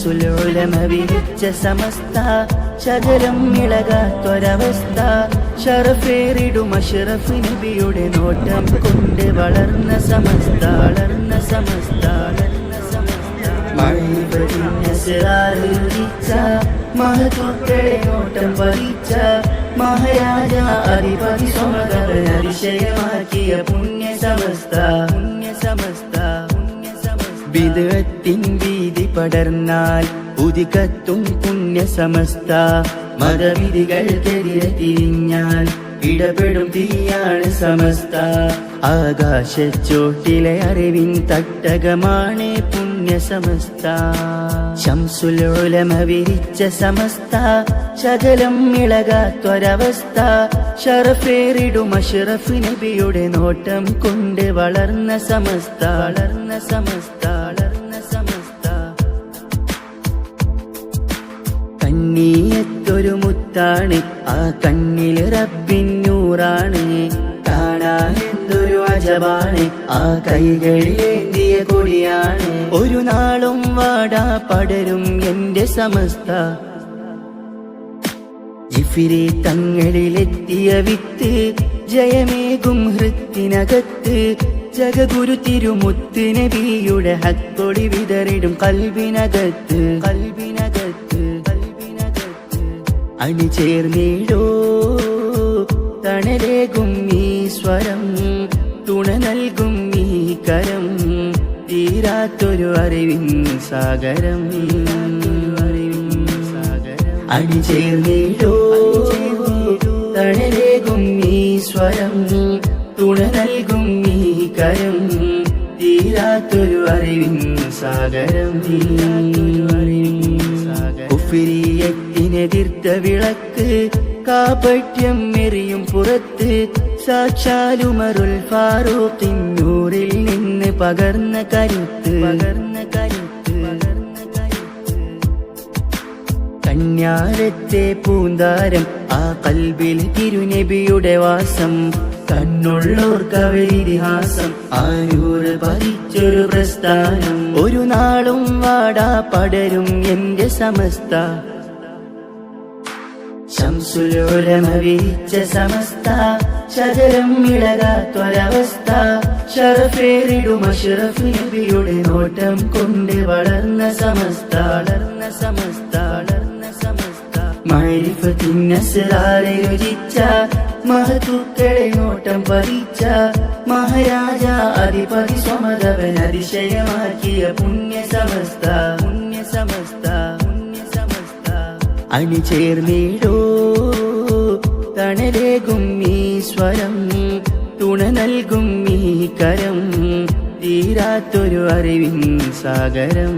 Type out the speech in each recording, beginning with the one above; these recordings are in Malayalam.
ശംസുൽ ഉലമ വിരിച്ച സമസ്ത ശകലം ഇളകാത്തൊരവസ്ഥ ഷറഫേറിടും അഷ്റഫ് നബിയുടെ നോട്ടം കൊണ്ട് വളർന്ന സമസ്ത മഹത്വക്കളെ നോട്ടം പതിച്ച മഹാരാജ അധിപതി സ്വമതവൻ അതിശയമാക്കിയ പുണ്യ സമസ്ത വിദഗ്ധത്തിൻ വീതി പടർന്നാൽ ഉദികത്തും പുണ്യ സമസ്ത മതവിധികൾക്കെതിരെ തിരിഞ്ഞാൽ ഇടപെടും തീയാണ് സമസ്ത ആകാശച്ചോട്ടിലെ അറിവിൻ തട്ടകമാണ് പുണ്യ സമസ്ത ശംസുൽ ഉലമ വിരിച്ച സമസ്ത ശകലം ഇളകാത്തൊരവസ്ഥ ഷറഫേറിടും അഷ്റഫ് നബിയുടെ നോട്ടം കൊണ്ട് വളർന്ന സമസ്ത കണ്ണീയത്തൊരു മുത്താണ് ആ കണ്ണിൽ റബ്ബിൻ നൂറാണ് കാണാൻ എന്തൊരു അജബാണ് ആ കൈകളിലേന്തിയ കൊടിയാണ് ഒരു നാളും വാടാ പടരും എന്റെ സമസ്ത ജിഫിരി തങ്ങളിലെത്തിയ വിത്ത് ജയമേകും ഹൃത്തിനകത്ത് ജഗഗുരു തിരുമുത്ത് നബിയുടെ ഹക്കൊടി വിതറിടും കൽബിനകത്ത് അണിചേർന്നിടോ തണലേകും ഈ സ്വരം തുണ നൽകും ഈ കരം തീരാത്തൊരു അറിവിൻ സാഗരം അണിചേർന്നിടോ തണലേകും ഈ സ്വരം തുണ നൽകും ഈ കരം തീരാത്തൊരു അറിവിൻ സാഗരം കുഫ്രിയത്തിനെതിർത്ത വിളക്ക് കാപട്യം എറിയും പുറത്ത് സാക്ഷാലുമറുൽ ഫാറൂഖിൻ നൂറിൽ നിന്ന് പകർന്ന കരുത്ത് കന്യാരത്തെ പൂന്താരം ആ കൽബിൽ തിരുനബിയുടെ വാസം കണ്ണുള്ളോർക്കവരിതിഹാസം ആരൂറ് പതിച്ചൊരു പ്രസ്ഥാനം ഒരു നാളും വാടാ പടരും എന്റെ സമസ്ത ശംസുൽ ഉലമ വിരിച്ച സമസ്ത ശകലം ഇളകാത്തൊരവസ്ഥ ഷറഫേറിടും അഷ്റഫ് നബിയുടെ നോട്ടം കൊണ്ട് വളർന്ന സമസ്ത മഅരിഫത്തിൻ അസ്റാറെ രുചിച്ച മഹത്വക്കളെ നോട്ടം പതിച്ച മഹാരാജ അധിപതി സ്വമതവൻ അതിശയമാക്കിയ പുണ്യ സമസ്ത അണിചേർന്നിടോ തണലേകും ഈ സ്വരം തുണ നൽകും ഈ കരം തീരാത്തൊരു അറിവിൻ സാഗരം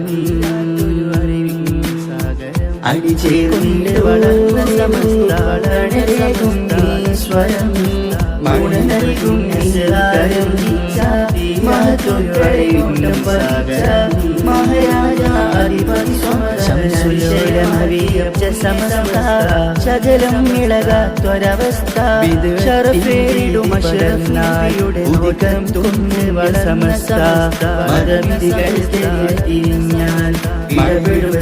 അണിചേർന്നിട വളർന്ന സമസ്ത തണലേകും ഈ സ്വരം തുണ നൽകും ഈ കരം മഹത്വക്കളെ നോട്ടം പതിച്ച മഹാരാജ അധിപതി ശംസുൽ ഉലമ വിരിച്ച സമസ്ത ശകലം ഇളകാത്തൊരവസ്ഥ ഷറഫേറിടും അഷ്റഫ് നബിയുടെ നോട്ടം കൊണ്ട് വളർന്ന സമസ്ത മതവിധികൾക്കെതിരെ തിരിഞ്ഞാൽ ഇടപെടും